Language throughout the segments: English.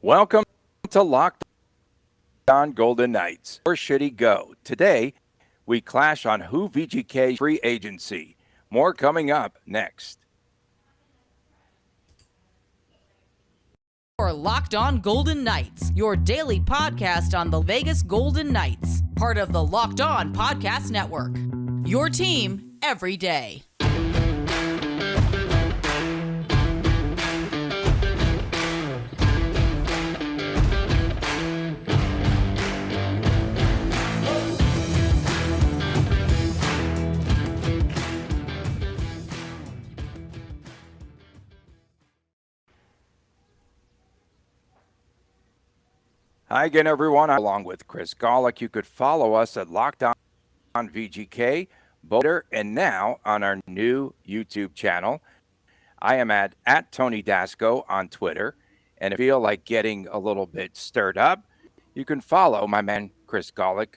Welcome to Locked On Golden Knights. Where should he go? Today, we clash on who VGK free agency. More coming up next. Or Locked On Golden Knights, your daily podcast on the Vegas Golden Knights, part of the Locked On Podcast Network. Your team every day. Hi again, everyone. Along with Chris Gawlik, you could follow us at Locked On VGK, Boulder, and now on our new YouTube channel. I am at Tony Dasco on Twitter, and if you feel like getting a little bit stirred up, you can follow my man Chris Gawlik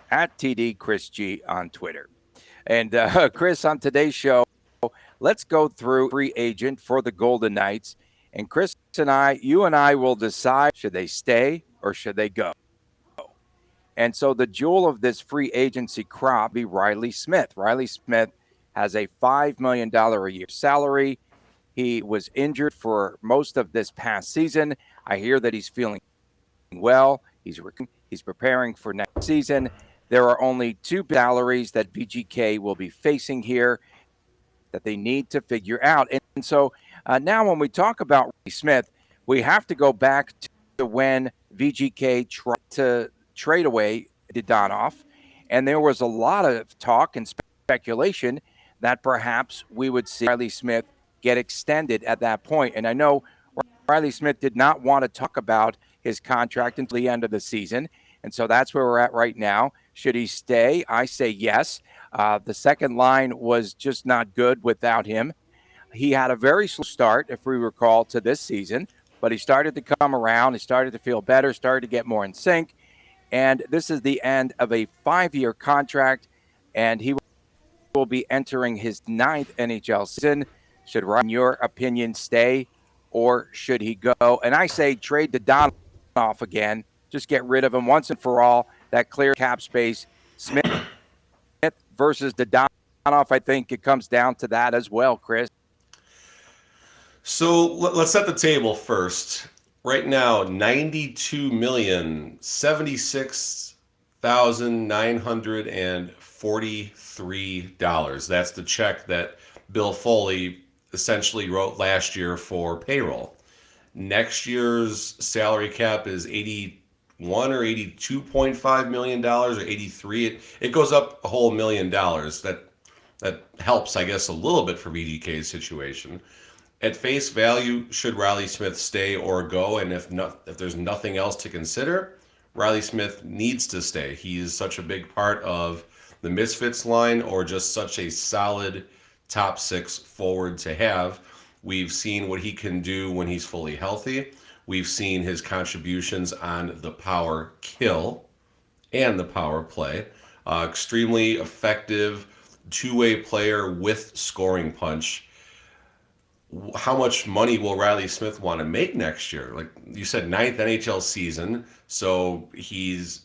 at TD Chris G on Twitter. And Chris, on today's show, let's go through free agent for the Golden Knights. And Chris and you and I will decide, should they stay or should they go? And so the jewel of this free agency crop be Reilly Smith. Reilly Smith has a $5 million a year salary. He was injured for most of this past season. I hear that he's feeling well. He's preparing for next season. There are only two salaries that VGK will be facing here that they need to figure out. And so now when we talk about Reilly Smith, we have to go back to when VGK tried to trade away Dadonov, and there was a lot of talk and speculation that perhaps we would see Reilly Smith get extended at that point. And I know Reilly Smith did not want to talk about his contract until the end of the season, and so that's where we're at right now. Should he stay? I say yes. The second line was just not good without him. He had a very slow start, if we recall, to this season, but he started to come around. He started to feel better, started to get more in sync. And this is the end of a 5-year contract, and he will be entering his 9th NHL season. Should Reilly, in your opinion, stay, or should he go? And I say trade Dadonov again. Just get rid of him once and for all. That clear cap space. Smith versus Dadonov, I think it comes down to that as well, Chris. So let's set the table first. Right now, $92,076,943. That's the check that Bill Foley essentially wrote last year for payroll. Next year's salary cap is $81 or $82.5 million or 83. It goes up a whole $1 million. That helps, I guess, a little bit for VGK's situation. At face value, should Reilly Smith stay or go? And if there's nothing else to consider, Reilly Smith needs to stay. He is such a big part of the Misfits line, or just such a solid top 6 forward to have. We've seen what he can do when he's fully healthy. We've seen his contributions on the power kill and the power play. Extremely effective two-way player with scoring punch. How much money will Reilly Smith want to make next year? Like you said, 9th NHL season, so he's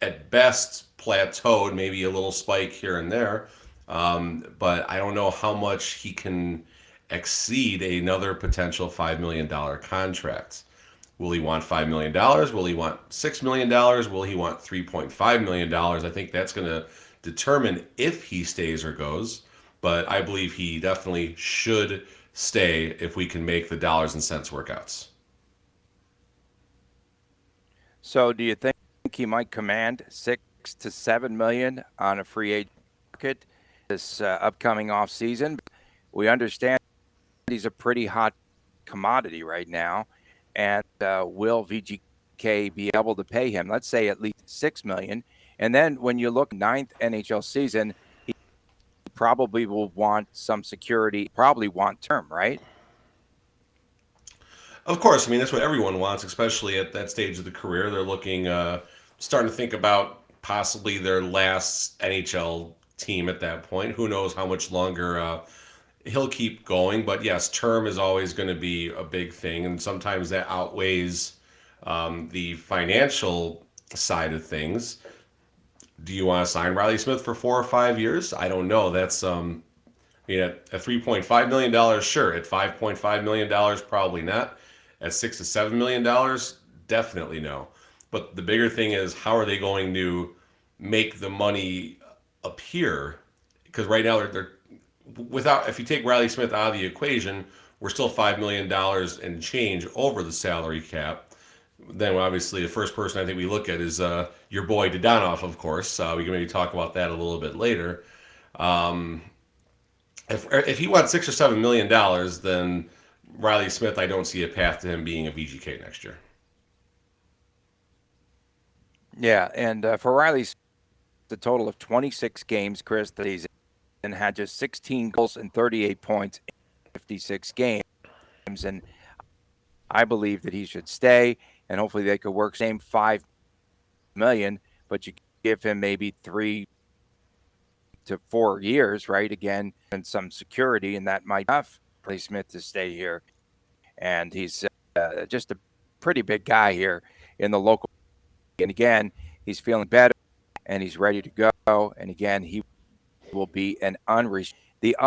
at best plateaued, maybe a little spike here and there, but I don't know how much he can exceed another potential $5 million contract. Will he want $5 million? Will he want $6 million? Will he want $3.5 million? I think that's going to determine if he stays or goes, but I believe he definitely should stay if we can make the dollars and cents workouts. So do you think he might command $6 to $7 million on a free agent market this upcoming offseason? We understand he's a pretty hot commodity right now, and will VGK be able to pay him, let's say, at least $6 million? And then when you look 9th NHL season, he probably will want some security, probably want term, right? Of course. I mean, that's what everyone wants, especially at that stage of the career. They're looking, starting to think about possibly their last NHL team at that point. Who knows how much longer he'll keep going. But yes, term is always going to be a big thing. And sometimes that outweighs The financial side of things, do you want to sign Reilly Smith for 4 or 5 years? I don't know. That's at $3.5 million, sure. At $5.5 million, probably not. At $6 to $7 million, definitely no. But the bigger thing is, how are they going to make the money appear? Because right now they're without. If you take Reilly Smith out of the equation, we're still $5 million and change over the salary cap. Then obviously the first person I think we look at is your boy Dodonov, of course. We can maybe talk about that a little bit later. If he wants $6 or $7 million, then Reilly Smith, I don't see a path to him being a VGK next year. Yeah, and for Reilly, the total of 26 games, Chris, that he's in, had just 16 goals and 38 points in 56 games, and I believe that he should stay, and hopefully they could work same $5 million, but you give him maybe 3 to 4 years, right? Again, and some security, and that might be enough for Reilly Smith to stay here. And he's just a pretty big guy here in the local. And again, he's feeling better and he's ready to go. And again, he will be an the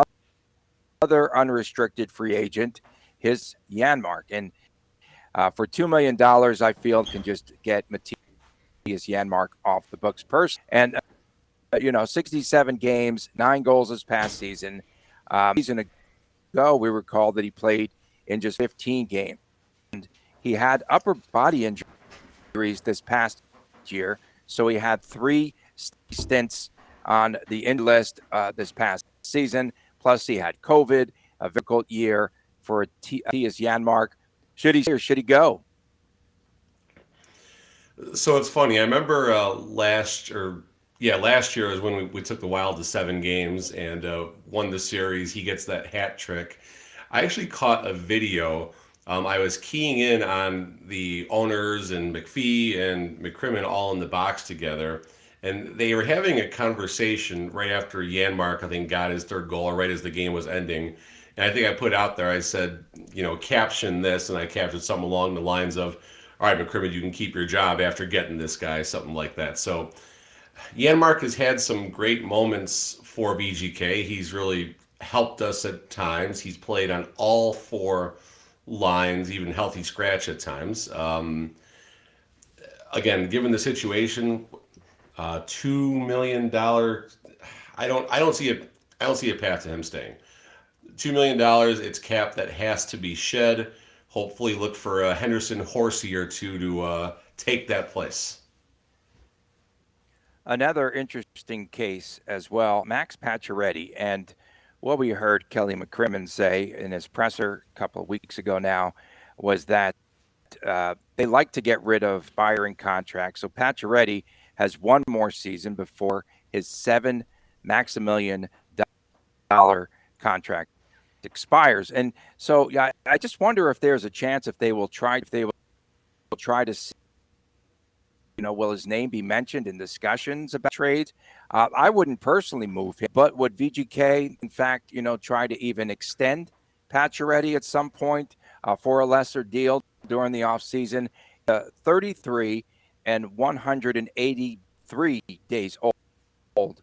other unrestricted free agent, his Janmark. And for $2 million, I feel can just get Mattisa Janmark off the books personally. And 67 games, 9 goals this past season. Season ago, we recall that he played in just 15 games. And he had upper body injuries this past year, so he had 3 stints on the injury list this past season. Plus, he had COVID, a difficult year for Mattisa Janmark. Should he stay or should he go? So it's funny. I remember last year is when we took the Wild to 7 games and won the series. He gets that hat trick. I actually caught a video. I was keying in on the owners and McPhee and McCrimmon all in the box together, and they were having a conversation right after Janmark, I think, got his 3rd goal, or right as the game was ending. And I think I put out there, I said, caption this, and I captioned something along the lines of, all right, McCrimmon, you can keep your job after getting this guy, something like that. So Janmark has had some great moments for VGK. He's really helped us at times. He's played on all 4 lines, even healthy scratch at times. Again, given the situation, $2 million. I don't see a path to him staying. $2 million. It's cap that has to be shed. Hopefully, look for a Henderson Horsey or two to take that place. Another interesting case as well, Max Pacioretty, and what we heard Kelly McCrimmon say in his presser a couple of weeks ago now was that they like to get rid of expiring contracts. So Pacioretty has 1 more season before his $7 Maximilian contract expires. And so I just wonder if there's a chance if they will try to see, will his name be mentioned in discussions about trades? I wouldn't personally move him, but would VGK, in fact, try to even extend Pacioretty at some point for a lesser deal during the offseason? 33 and 183 days old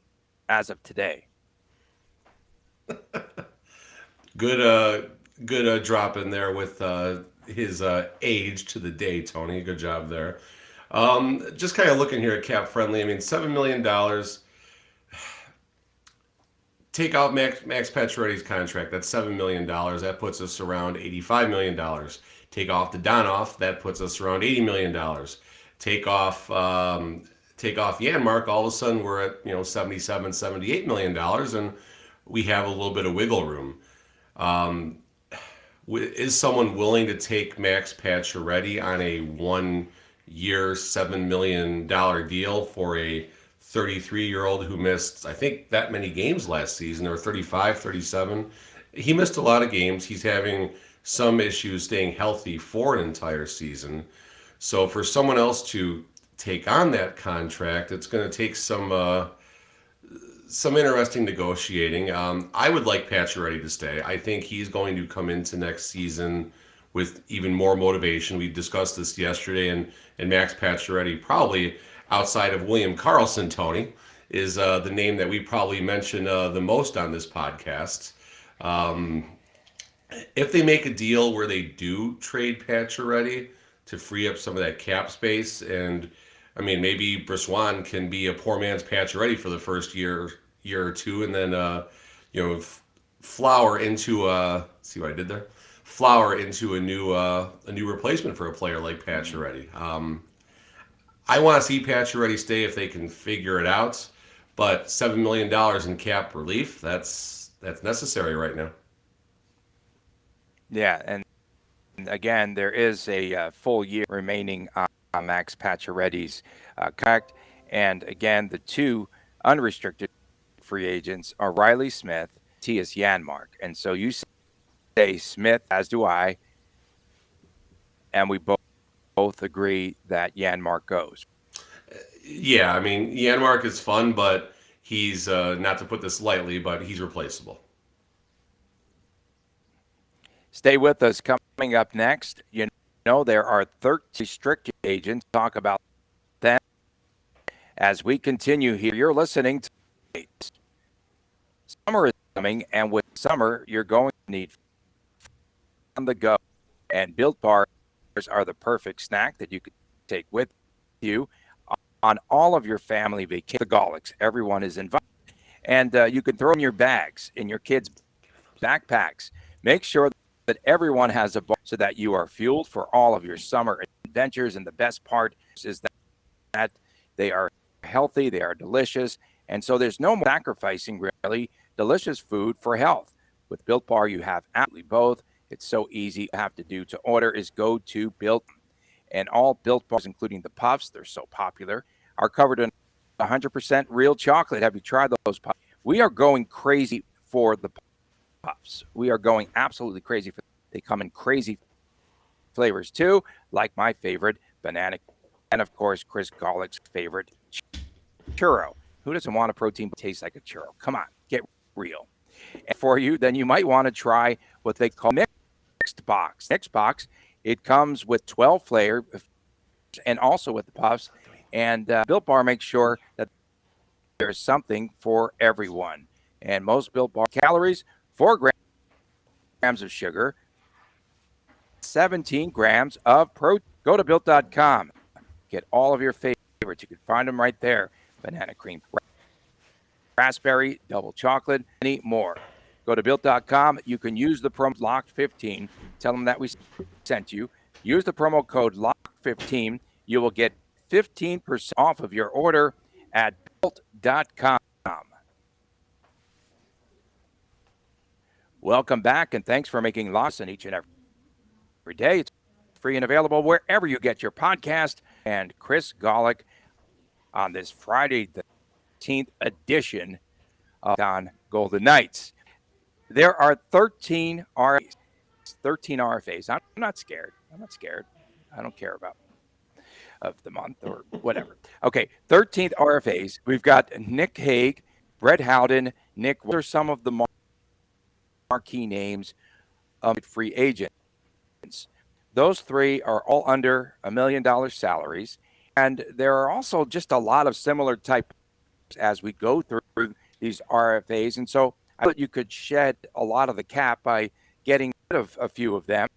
as of today. Good drop in there with his age to the day, Tony. Good job there. Just kind of looking here at Cap Friendly. I mean, $7 million. Take out Max Pacioretty's contract. That's $7 million. That puts us around $85 million. Take off the Donoff. That puts us around $80 million. Take off Janmark. All of a sudden, we're at $77, $78 million, and we have a little bit of wiggle room. Is someone willing to take Max Pacioretty on a 1-year, $7 million deal for a 33-year-old who missed, I think, that many games last season, or 35, 37? He missed a lot of games. He's having some issues staying healthy for an entire season. So for someone else to take on that contract, it's going to take some interesting negotiating. I would like Pacioretty to stay. I think he's going to come into next season with even more motivation. We discussed this yesterday, and Max Pacioretty, probably outside of William Karlsson, Tony, is the name that we probably mention the most on this podcast. If they make a deal where they do trade Pacioretty to free up some of that cap space, and I mean maybe Briswan can be a poor man's Pacioretty for the first year or two, and then flower into see what I did there? Flower into a new replacement for a player like Pacioretty. I want to see Pacioretty stay if they can figure it out, but $7 million in cap relief, that's necessary right now. Yeah, and again, there is a full year remaining on Max Pacioretty's contract. And again, the two unrestricted free agents are Reilly Smith, Mattisa Janmark. And so you say Smith, as do I, and we both agree that Janmark goes. Yeah, I mean, Janmark is fun, but he's, not to put this lightly, but he's replaceable. Stay with us. Coming up next, you know, there are 13 restricted agents. Talk about them as we continue here. You're listening to Summer is coming, and with summer, you're going to need on the go. And Built Bars are the perfect snack that you can take with you on all of your family vacations. The Gawliks, everyone is invited. And you can throw in your bags, in your kids' backpacks. Make sure that everyone has a bar so that you are fueled for all of your summer adventures. And the best part is that they are healthy, they are delicious, and so there's no more sacrificing really delicious food for health. With Built Bar, you have absolutely both. It's so easy. You have to do to order is go to Built, and all Built Bars, including the puffs, they're so popular, are covered in 100% real chocolate. Have you tried those puffs? We are going crazy for the puffs. We are going absolutely crazy for. They come in crazy flavors too, like my favorite, banana, and of course Chris Gawlik's favorite, churro. Who doesn't want a protein that tastes like a churro? Come on, get real. And for you, then you might want to try what they call mixed box. Mixed box, it comes with 12 flavors and also with the puffs. And Built Bar makes sure that there's something for everyone. And most Built Bar calories, 4 grams of sugar, 17 grams of protein. Go to Built.com. Get all of your favorites. You can find them right there. Banana cream, raspberry, double chocolate, many more. Go to Built.com. You can use the promo LOCKED15. Tell them that we sent you. Use the promo code LOCKED15. You will get 15% off of your order at Built.com. Welcome back, and thanks for making Lawson each and every day. It's free and available wherever you get your podcast. And Chris Gawlik on this Friday, the 13th edition of on Golden Knights. There are 13 RFAs. 13 RFAs. I'm not scared. I don't care about of the month or whatever. Okay, 13th RFAs. We've got Nic Hague, Brett Howden, Nick. What are some of the marquee names of free agents? Those three are all under $1 million salaries. And there are also just a lot of similar types as we go through these RFAs. And so I thought you could shed a lot of the cap by getting rid of a few of them.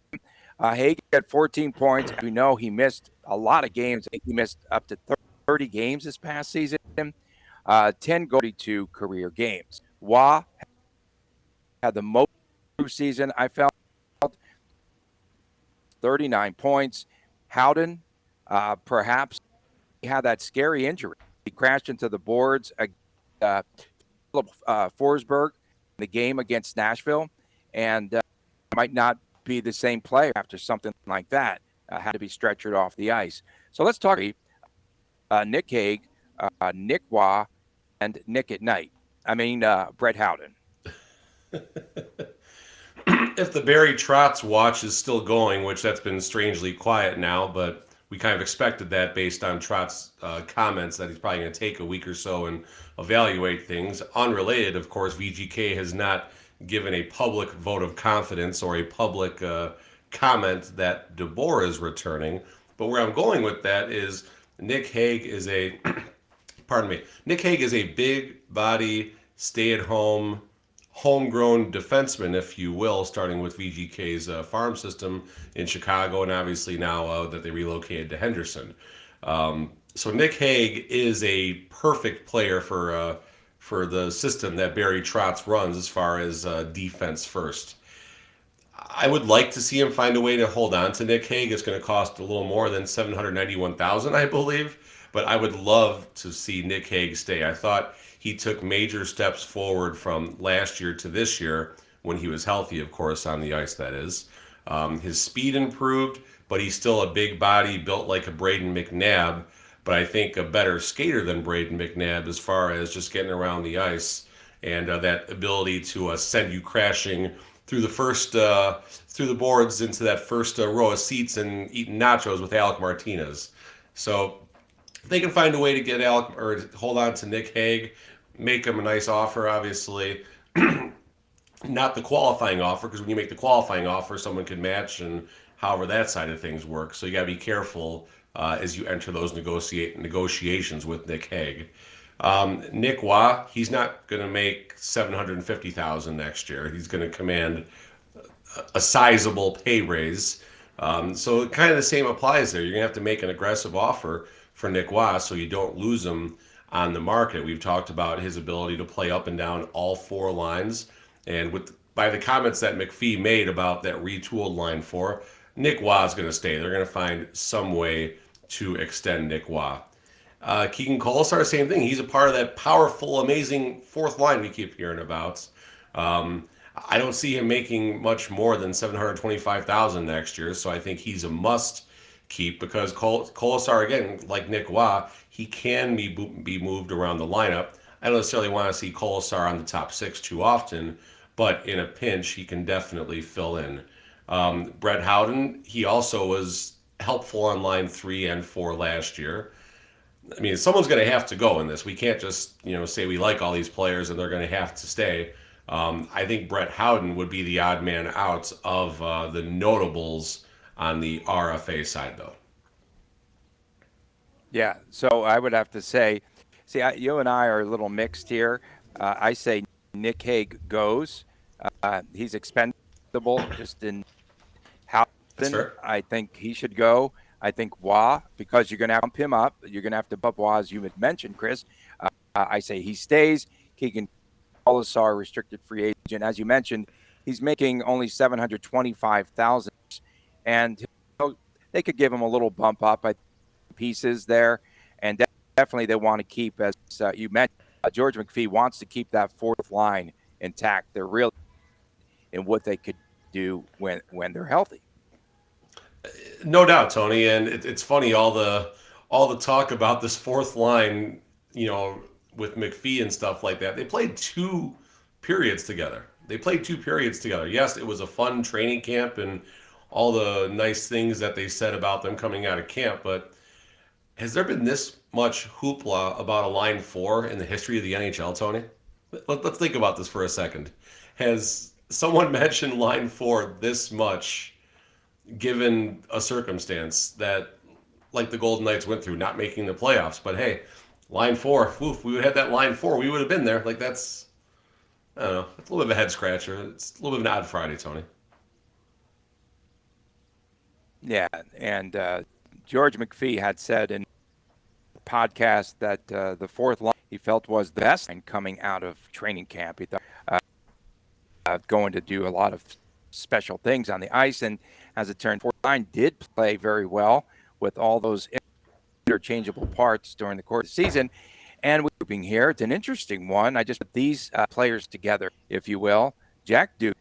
Hague had 14 points. We know he missed a lot of games. I think he missed up to 30 games this past season. 10 go-to career games. Waugh had the most season, I felt. 39 points. Howden, perhaps he had that scary injury. He crashed into the boards Forsberg in the game against Nashville, and might not be the same player after something like that. Had to be stretchered off the ice. So let's talk Nic Hague, Nick Waugh, and Nick at Night. Brett Howden. If the Barry Trotz watch is still going, which that's been strangely quiet now, but we kind of expected that based on Trotz's comments that he's probably going to take a week or so and evaluate things. Unrelated, of course, VGK has not given a public vote of confidence or a public comment that DeBoer is returning. But where I'm going with that is Nic Hague is a pardon me. Nic Hague is a big body, stay at home, homegrown defenseman, if you will, starting with VGK's farm system in Chicago, and obviously now that they relocated to Henderson. So Nic Hague is a perfect player for the system that Barry Trotz runs as far as defense first. I would like to see him find a way to hold on to Nic Hague. It's going to cost a little more than $791,000, I believe, but I would love to see Nic Hague stay. I thought he took major steps forward from last year to this year when he was healthy, of course, on the ice, that is. His speed improved, but he's still a big body built like a Braden McNabb, but I think a better skater than Braden McNabb as far as just getting around the ice and that ability to send you crashing through the boards into that first row of seats and eating nachos with Alec Martinez. So if they can find a way to get Alec or hold on to Nic Hague, make him a nice offer, obviously. Not the qualifying offer, because when you make the qualifying offer, someone can match and however that side of things works. So you got to be careful as you enter those negotiations with Nic Hague. Nick Waugh, he's not going to make $750,000 next year. He's going to command a sizable pay raise. So kind of the same applies there. You're going to have to make an aggressive offer for Nick Waugh so you don't lose him on the market. We've talked about his ability to play up and down all four lines. And by the comments that McPhee made about that retooled line four, Nick Waugh is going to stay. They're going to find some way to extend Nick Waugh. Keegan Kolesar, same thing. He's a part of that powerful, amazing fourth line we keep hearing about. I don't see him making much more than $725,000 next year, so I think he's a must keep because Kolesar, again, like Nick Waugh, he can be moved around the lineup. I don't necessarily want to see Kolesar on the top six too often, but in a pinch, he can definitely fill in. Brett Howden, he also was helpful on line 3 and 4 last year. I mean, someone's going to have to go in this. We can't just, say we like all these players and they're going to have to stay. I think Brett Howden would be the odd man out of the notables on the RFA side, though. Yeah, so I would have to say, you and I are a little mixed here. I say Nic Hague goes. He's expendable just in Howden. I think he should go. I think Waugh, because you're going to have to bump him up. You're going to have to bump Waugh, as you had mentioned, Chris. I say he stays. Keegan Kolesar, restricted free agent. As you mentioned, he's making only $725,000. And they could give him a little bump up by pieces there. And definitely they want to keep, as you mentioned, George McPhee wants to keep that fourth line intact. They're really in what they could do when they're healthy. No doubt, Tony, and it's funny all the talk about this fourth line, with McPhee and stuff like that. They played 2 periods together. Yes, it was a fun training camp and all the nice things that they said about them coming out of camp, but has there been this much hoopla about a line 4 in the history of the NHL, Tony? Let's think about this for a second. Has someone mentioned line 4 this much given a circumstance that, like the Golden Knights went through, not making the playoffs? But hey, line 4, if we would have had that line 4, we would have been there. Like, that's, I don't know, it's a little bit of a head scratcher. It's a little bit of an odd Friday, Tony. Yeah, and George McPhee had said in the podcast that the fourth line he felt was the best line coming out of training camp. He thought going to do a lot of special things on the ice, and as it turned, fourth line did play very well with all those interchangeable parts during the course of the season. And we're grouping here, it's an interesting one. I just put these players together, if you will. Jack Duke,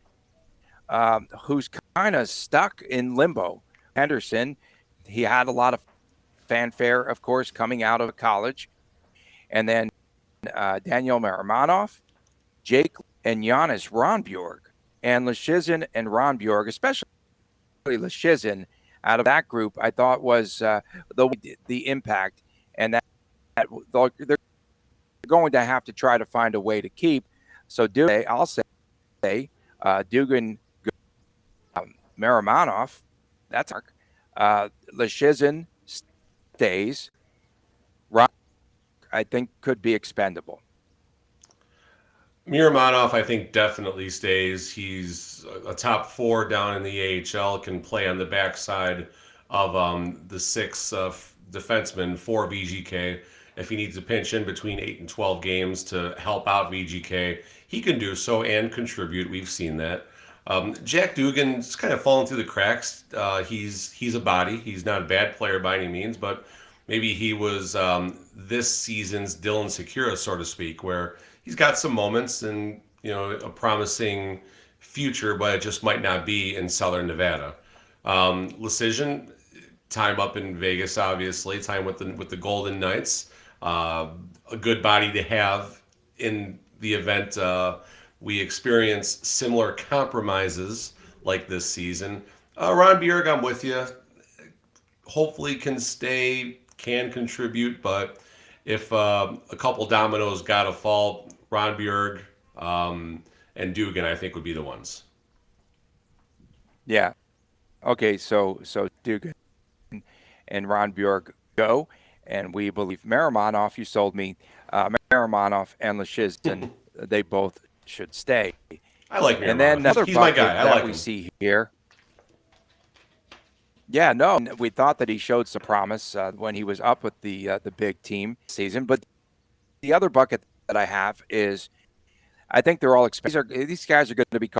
who's kind of stuck in limbo. Henderson, he had a lot of fanfare, of course, coming out of college. And then Daniel Maramanov, Jake and Giannis Ronbjorg, and Leschyshyn and Ronbjorg, especially Leschyshyn, out of that group, I thought was the impact, and that they're going to have to try to find a way to keep. So I'll say Dugan, Miramonov, that's Leschyshyn stays. Ron, I think, could be expendable. Miramonov, I think, definitely stays. He's a top 4 down in the AHL, can play on the backside of the 6 defensemen for VGK. If he needs to pinch in between 8 and 12 games to help out VGK, he can do so and contribute. We've seen that. Jack Dugan's kind of fallen through the cracks. He's a body. He's not a bad player by any means, but maybe he was this season's Dylan Sekura, so to speak, where he's got some moments and a promising future, but it just might not be in Southern Nevada. Leschyshyn, time up in Vegas, obviously, time with the Golden Knights. A good body to have in the event we experience similar compromises like this season. Ron Bjerg, I'm with you. Hopefully can stay, can contribute, but if a couple dominoes got to fall, Ron Bjerg and Dugan, I think, would be the ones. Yeah. Okay, so Dugan and Ron Bjerg go, and we believe Miramonov, you sold me, Miramonov and Leschyshyn, they both should stay. I like Miramonov. And then another he's my bucket guy. I that like we him. see here. Yeah, no, we thought that he showed some promise when he was up with the big team season. But the other bucket that I have is, I think they're all these guys are going to be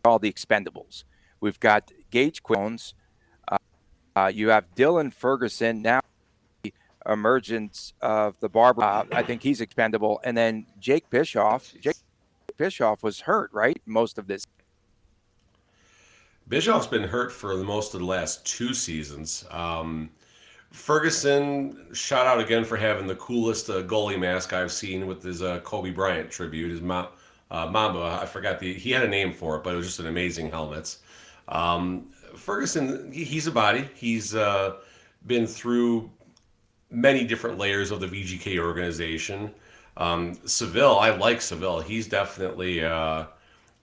called the expendables. We've got Gage Quills. You have Dylan Ferguson, now the emergence of the Barber. I think he's expendable. And then Jake Bischoff. Jake Bischoff was hurt, right? Most of this. Bischoff's been hurt for most of the last 2 seasons. Ferguson, shout out again for having the coolest goalie mask I've seen with his Kobe Bryant tribute. His Mamba, I forgot he had a name for it, but it was just an amazing helmet. Ferguson, he's a body. He's been through many different layers of the VGK organization. Seville, I like Seville. He's definitely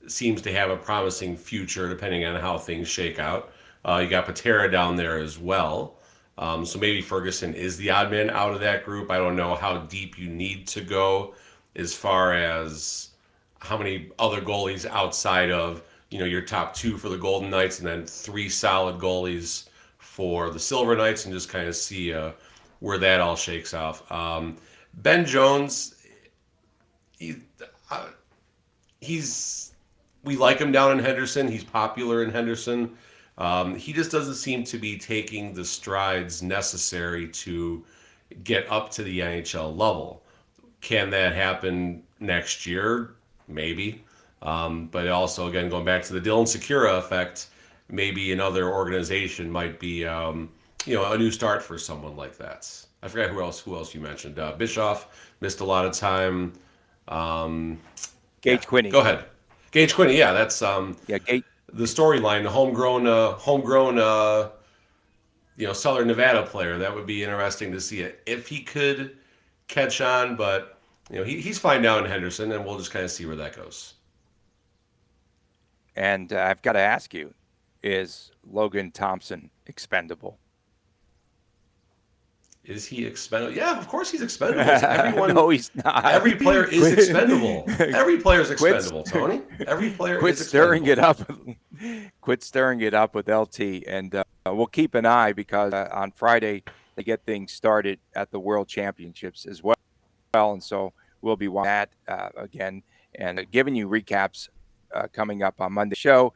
seems to have a promising future depending on how things shake out. You got Patera down there as well. So maybe Ferguson is the odd man out of that group. I don't know how deep you need to go as far as how many other goalies outside of your top 2 for the Golden Knights and then 3 solid goalies for the Silver Knights, and just kind of see where that all shakes off. Ben Jones, we like him down in Henderson. He's popular in Henderson. He just doesn't seem to be taking the strides necessary to get up to the NHL level. Can that happen next year? Maybe. But also, again, going back to the Dylan Sekura effect, maybe another organization might be, a new start for someone like that. I forgot who else you mentioned. Bischoff missed a lot of time. Gage Quinney. Go ahead. Gage Quinney, yeah, that's Gage. The storyline, the homegrown, Southern Nevada player. That would be interesting to see it if he could catch on. But he's fine down in Henderson, and we'll just kind of see where that goes. And I've got to ask you, is Logan Thompson expendable? Is he expendable? Yeah, of course he's expendable. Everyone, no, he's not. Every player is expendable. Every player is expendable, Tony. Every player quit is stirring expendable. it up. Quit stirring it up with LT, and we'll keep an eye because on Friday they get things started at the World Championships as well, and so we'll be watching that again and giving you recaps coming up on Monday's show.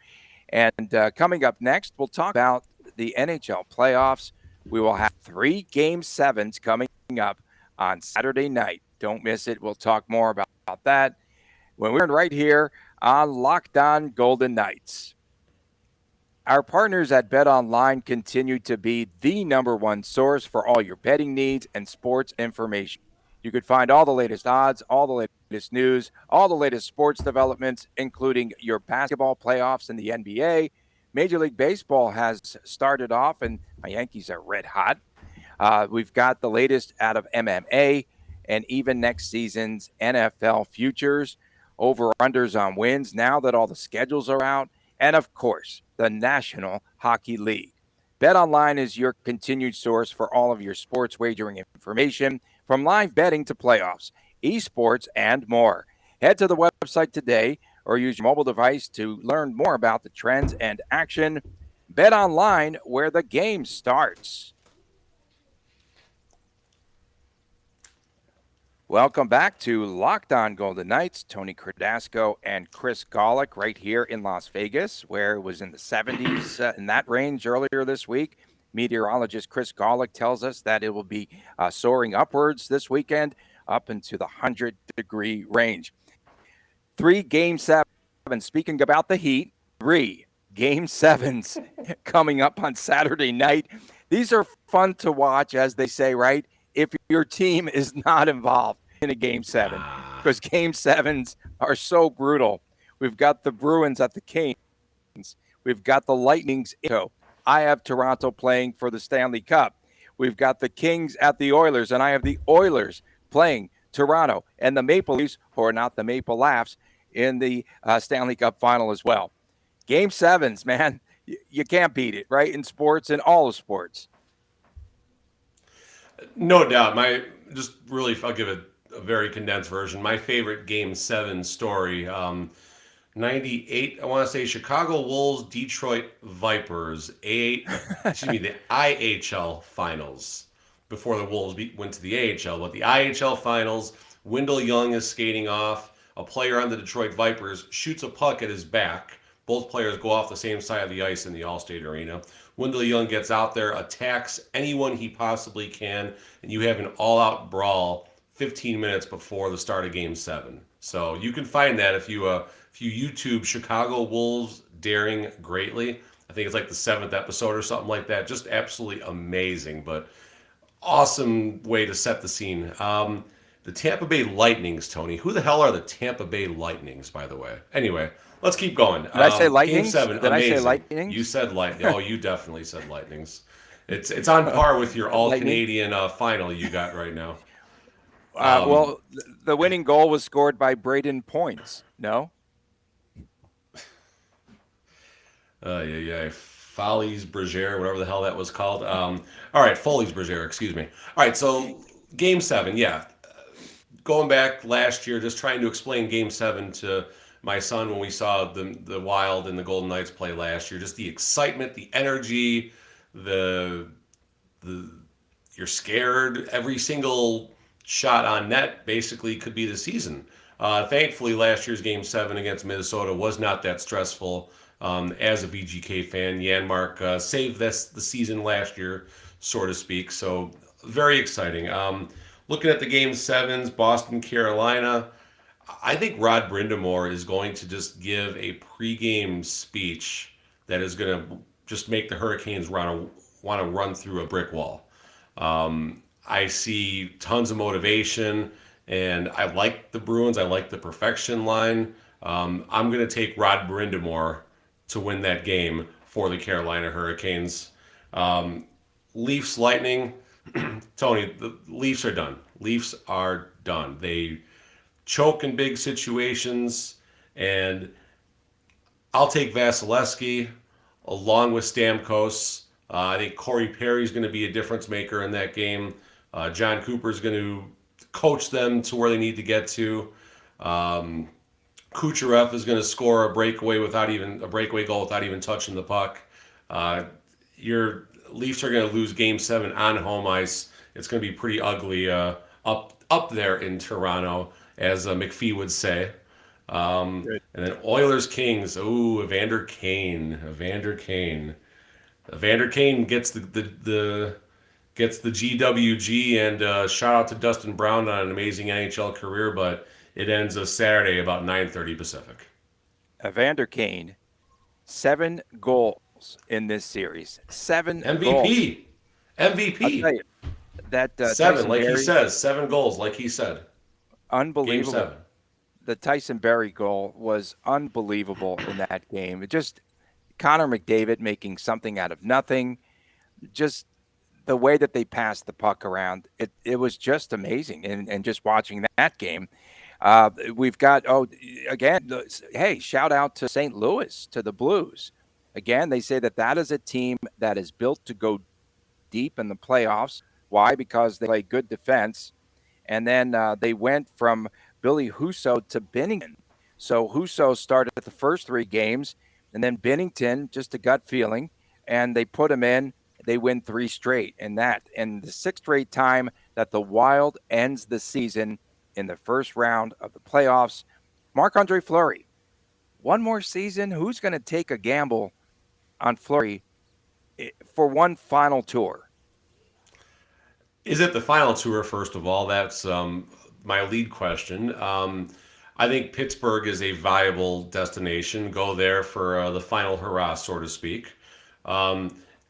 And coming up next, we'll talk about the NHL playoffs. We will have 3 Game 7s coming up on Saturday night. Don't miss it. We'll talk more about that when we're right here on Locked On Golden Knights. Our partners at BetOnline continue to be the #1 source for all your betting needs and sports information. You could find all the latest odds, all the latest news, all the latest sports developments, including your basketball playoffs in the NBA. Major League Baseball has started off, and my Yankees are red hot. We've got the latest out of MMA and even next season's NFL futures, over-unders on wins now that all the schedules are out, and, of course, the National Hockey League. BetOnline is your continued source for all of your sports wagering information, from live betting to playoffs, esports, and more. Head to the website today or use your mobile device to learn more about the trends and action. BetOnline, where the game starts. Welcome back to Locked On Golden Knights. Tony Cordasco and Chris Gawlik right here in Las Vegas, where it was in the 70s in that range earlier this week. Meteorologist Chris Gawlik tells us that it will be soaring upwards this weekend up into the 100-degree range. 3 Game 7. Speaking about the Heat, 3 Game 7s coming up on Saturday night. These are fun to watch, as they say, right? If your team is not involved in a Game 7, because Game 7s are so brutal. We've got the Bruins at the Canes. We've got the Lightning's Echo. I have Toronto playing for the Stanley Cup. We've got the Kings at the Oilers, and I have the Oilers playing Toronto, and the Maple Leafs, or not the Maple Laughs, in the Stanley Cup final as well. Game 7s, man, you can't beat it, right? In sports, in all of sports. No doubt. I'll give it a very condensed version. My favorite Game 7 story, 98, I want to say Chicago Wolves, Detroit Vipers, the IHL finals, before the Wolves went to the AHL. But the IHL finals, Wendell Young is skating off. A player on the Detroit Vipers shoots a puck at his back. Both players go off the same side of the ice in the Allstate Arena. Wendell Young gets out there, attacks anyone he possibly can, and you have an all-out brawl 15 minutes before the start of Game 7. So you can find that if you YouTube Chicago Wolves Daring Greatly. I think it's like the 7th episode or something like that. Just absolutely amazing, but awesome way to set the scene. The Tampa Bay Lightnings, Tony. Who the hell are the Tampa Bay Lightnings, by the way? Anyway, let's keep going. Did I say Lightnings? Game 7, Did amazing. I say Lightnings? You said Lightning. Oh, you definitely said Lightnings. It's on par with your all-Canadian final you got right now. Well, the winning goal was scored by Braden Points, no? Follies Bergère, whatever the hell that was called. All right, Foley's Bergère, excuse me. All right, so Game 7, yeah. Going back last year, just trying to explain Game 7 to my son when we saw the Wild and the Golden Knights play last year. Just the excitement, the energy, you're scared. Every single shot on net basically could be the season. Thankfully, last year's Game 7 against Minnesota was not that stressful. As a VGK fan, Janmark saved the season last year, so to speak. So very exciting. Looking at the Game 7s, Boston, Carolina, I think Rod Brind'Amour is going to just give a pregame speech that is going to just make the Hurricanes want to run through a brick wall. I see tons of motivation, and I like the Bruins. I like the perfection line. I'm going to take Rod Brind'Amour to win that game for the Carolina Hurricanes. Leafs Lightning, Tony, the Leafs are done. Leafs are done. They choke in big situations, and I'll take Vasilevsky along with Stamkos. I think Corey Perry's going to be a difference maker in that game. John Cooper's going to coach them to where they need to get to. Kucherov is going to score a breakaway goal without even touching the puck. Your Leafs are going to lose Game 7 on home ice. It's going to be pretty ugly up there in Toronto, as McPhee would say. And then Oilers Kings. Ooh, Evander Kane. Evander Kane gets the GWG, and shout out to Dustin Brown on an amazing NHL career, but it ends a Saturday about 9:30 Pacific. Evander Kane, 7 goals in this series. 7 MVP. goals. MVP. I'll tell you, that 7, Tyson like Barrie, he says. 7 goals, like he said. unbelievable. Game 7. The Tyson Barrie goal was unbelievable in that game. It just Connor McDavid making something out of nothing. Just the way that they passed the puck around, it was just amazing. And just watching that game, We've got, again, hey, shout out to St. Louis, to the Blues. Again, they say that is a team that is built to go deep in the playoffs. Why? Because they play good defense. And then they went from Billy Husso to Bennington. So Husso started the first 3 games, and then Bennington, just a gut feeling, and they put him in. They win 3 straight. And the 6th straight time that the Wild ends the season in the first round of the playoffs. Marc-Andre Fleury, one more season. Who's going to take a gamble on Fleury for one final tour? Is it the final tour, first of all? That's my lead question. I think Pittsburgh is a viable destination. Go there for the final hurrah, so to speak.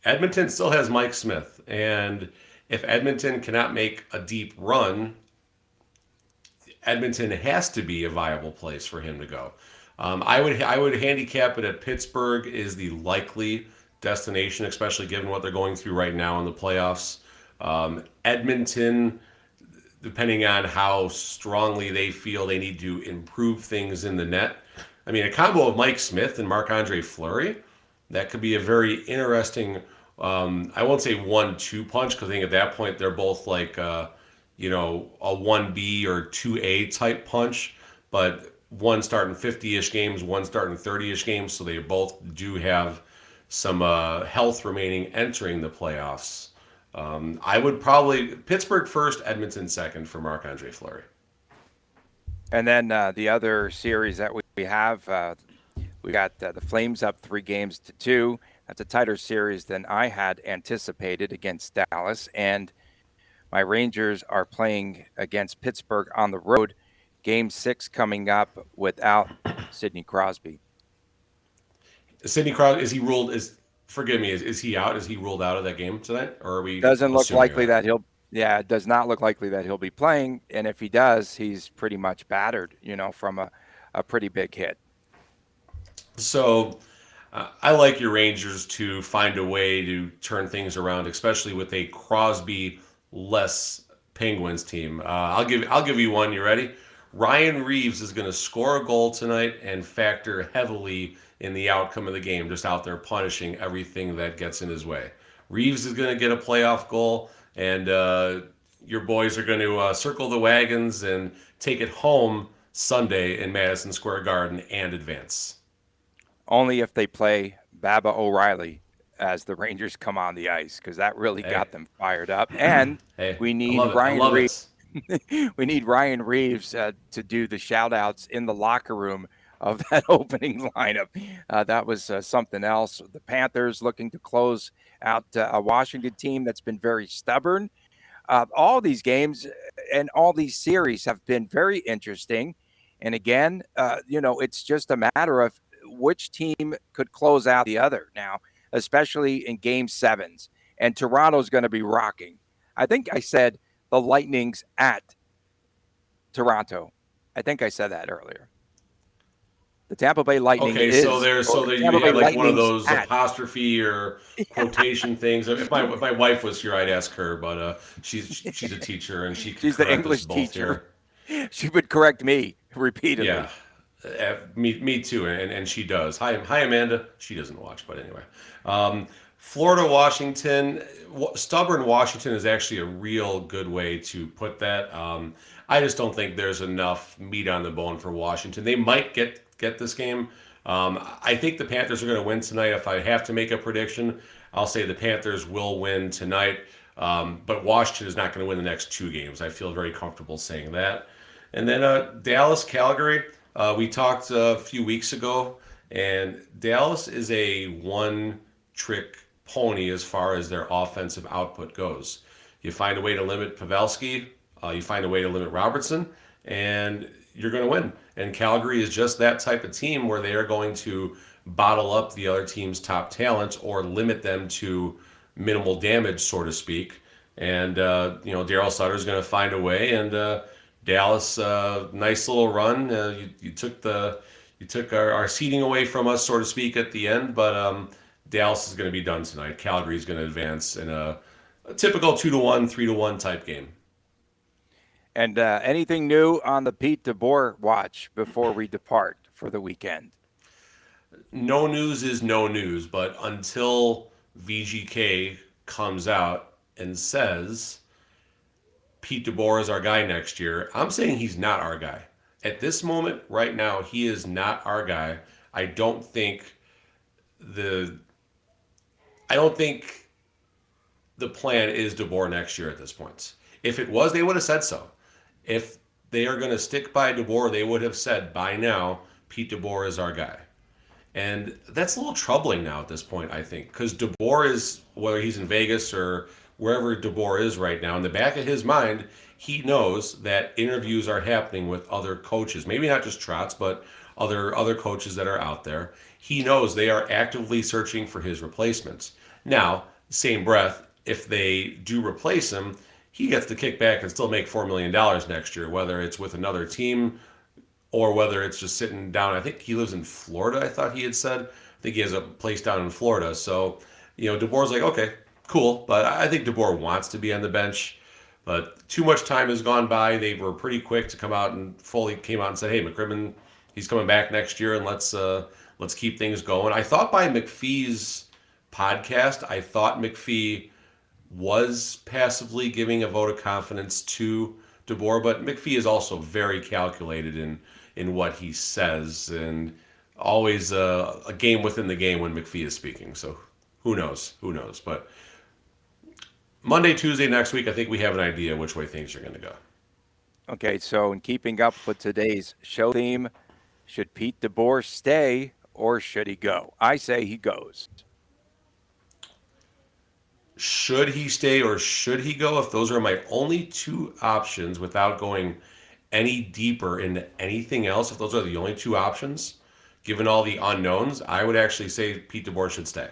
Edmonton still has Mike Smith, and if Edmonton cannot make a deep run, Edmonton has to be a viable place for him to go. I would handicap it at Pittsburgh is the likely destination, especially given what they're going through right now in the playoffs. Edmonton, depending on how strongly they feel they need to improve things in the net. I mean, a combo of Mike Smith and Marc-Andre Fleury, that could be a very interesting, I won't say 1-2 punch, because I think at that point they're both like, a 1B or 2A type punch, but one starting 50-ish games, one starting 30-ish games, so they both do have some health remaining entering the playoffs. I would probably Pittsburgh first, Edmonton second for Marc-Andre Fleury. And then the other series that we have, we got the Flames up 3-2. That's a tighter series than I had anticipated against Dallas. And my Rangers are playing against Pittsburgh on the road. Game 6 coming up without Sidney Crosby. Sidney Crosby, is he ruled? Forgive me, is he out? Is he ruled out of that game tonight, or are we? Doesn't look likely that he'll. Yeah, it does not look likely that he'll be playing. And if he does, he's pretty much battered, from a pretty big hit. So I like your Rangers to find a way to turn things around, especially with a Crosby-less Penguins team. I'll give you one. You ready? Ryan Reeves is going to score a goal tonight and factor heavily in the outcome of the game, just out there punishing everything that gets in his way. Reeves is going to get a playoff goal, and your boys are going to circle the wagons and take it home Sunday in Madison Square Garden and advance. Only if they play Baba O'Reilly as the Rangers come on the ice, because that really got them fired up. And we need Ryan Reeves. We need Ryan Reeves to do the shout-outs in the locker room of that opening lineup. That was something else. The Panthers looking to close out a Washington team that's been very stubborn. All these games and all these series have been very interesting. And again, it's just a matter of which team could close out the other now, especially in game 7s. And Toronto's going to be rocking. I think I said the Lightning's at Toronto. I think I said that earlier. The Tampa Bay Lightning. Okay, is, so there you have like one of those apostrophe or quotation things. If my wife was here, I'd ask her, but she's a teacher and she's the English teacher. Here. She would correct me repeatedly. Yeah, me too, and she does. Hi, Amanda. She doesn't watch, but anyway. Florida, Washington. Stubborn Washington is actually a real good way to put that. I just don't think there's enough meat on the bone for Washington. They might get this game. I think the Panthers are going to win tonight. If I have to make a prediction, I'll say the Panthers will win tonight. But Washington is not going to win the next 2 games. I feel very comfortable saying that. And then Dallas, Calgary. We talked a few weeks ago, and Dallas is a one-trick pony as far as their offensive output goes. You find a way to limit Pavelski, you find a way to limit Robertson, and you're going to win. And Calgary is just that type of team where they are going to bottle up the other team's top talent or limit them to minimal damage, so to speak. And Daryl Sutter is going to find a way. And Dallas, nice little run. You took our seeding away from us, so to speak, at the end. But Dallas is going to be done tonight. Calgary is going to advance in a typical 2-1, 3-1 type game. And anything new on the Pete DeBoer watch before we depart for the weekend? No news is no news, but until VGK comes out and says Pete DeBoer is our guy next year, I'm saying he's not our guy. At this moment, right now, he is not our guy. I don't think the plan is DeBoer next year at this point. If it was, they would have said so. If they are going to stick by DeBoer, they would have said by now, Pete DeBoer is our guy. And that's a little troubling now at this point, I think, because DeBoer is, whether he's in Vegas or wherever DeBoer is right now, in the back of his mind, he knows that interviews are happening with other coaches. Maybe not just Trotz, but other coaches that are out there. He knows they are actively searching for his replacements. Now, same breath, if they do replace him, he gets to kick back and still make $4 million next year, whether it's with another team or whether it's just sitting down. I think he lives in Florida, I thought he had said. I think he has a place down in Florida. So, DeBoer's like, okay, cool. But I think DeBoer wants to be on the bench. But too much time has gone by. They were pretty quick to come out and Foley came out and said, hey, McCrimmon, he's coming back next year, and let's keep things going. I thought by McPhee's podcast, I thought McPhee was passively giving a vote of confidence to DeBoer, but McPhee is also very calculated in what he says, and always a game within the game when McPhee is speaking. So who knows? But Monday, Tuesday next week, I think we have an idea which way things are going to go. Okay, so in keeping up with today's show theme, should Pete DeBoer stay or should he go? I say he goes. Should he stay or should he go? If those are my only two options without going any deeper into anything else, if those are the only two options, given all the unknowns, I would actually say Pete DeBoer should stay.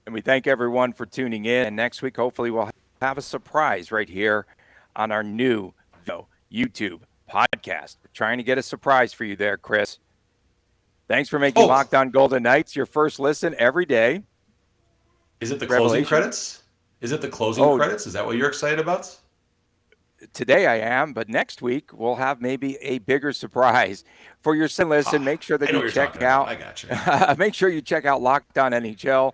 And we thank everyone for tuning in. And next week, hopefully, we'll have a surprise right here on our new YouTube podcast. We're trying to get a surprise for you there, Chris. Thanks for making Locked On Golden Knights your first listen every day. Is it the closing credits? Is it the closing credits? Is that what you're excited about? Today I am, but next week we'll have maybe a bigger surprise for your listen. Make sure that you check out. I got you. Make sure you check out Locked On NHL,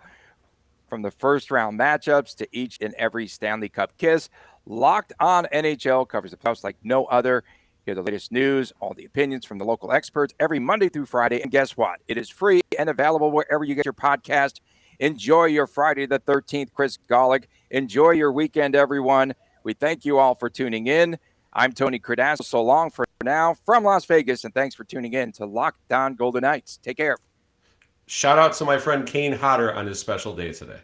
from the first round matchups to each and every Stanley Cup kiss. Locked On NHL covers the playoffs like no other. Hear the latest news, all the opinions from the local experts every Monday through Friday. And guess what? It is free and available wherever you get your podcast. Enjoy your Friday the 13th, Chris Gawlik. Enjoy your weekend, everyone. We thank you all for tuning in. I'm Tony Cordasco. So long for now from Las Vegas, and thanks for tuning in to Locked On Golden Knights. Take care. Shout out to my friend Kane Hodder on his special day today.